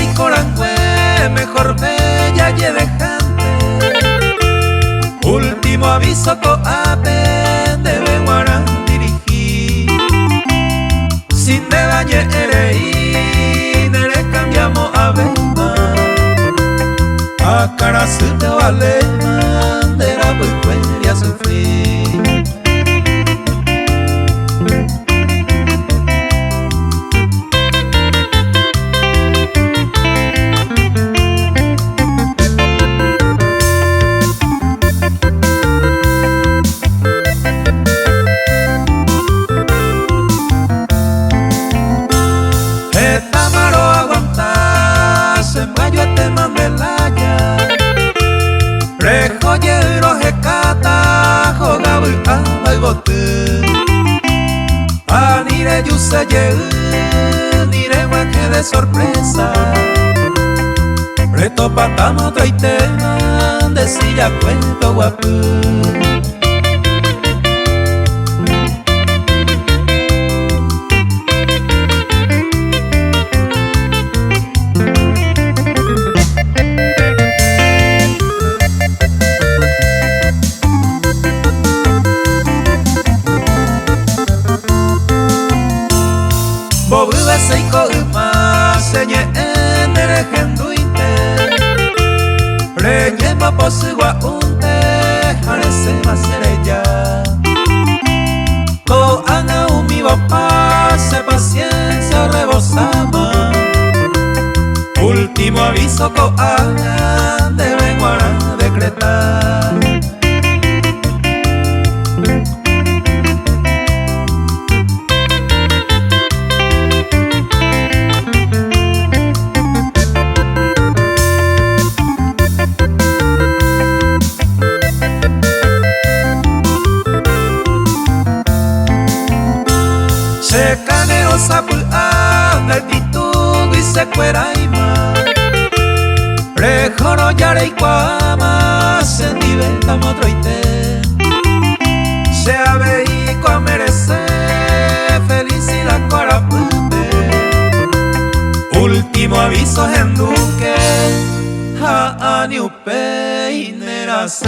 y corangüe, mejor bella y dejante. Último aviso coape, debe guaran dirigir. Sin de dañe ereí, nere cambiamos a vema. A cara su te vale, de la pueria sufrir. Rejoyero jecata, jogabu ay bote. Anire yuse nire guaque de sorpresa. Reto patamo traitema, de silla cuento guapu. Bobuda seiko uma señe enere genduinte. Reñema posugua unte harese masereya. Ko ana umi bapa se paciencia rebosama. Último aviso ko ana debe guara decretar. Se caneo sapu anda titu y se cueraima. Rejoro yare y cuama se diventa motroite. Se ave y cua merece feliz y la cuarapute. Último aviso en duque ha aniupe y nerase.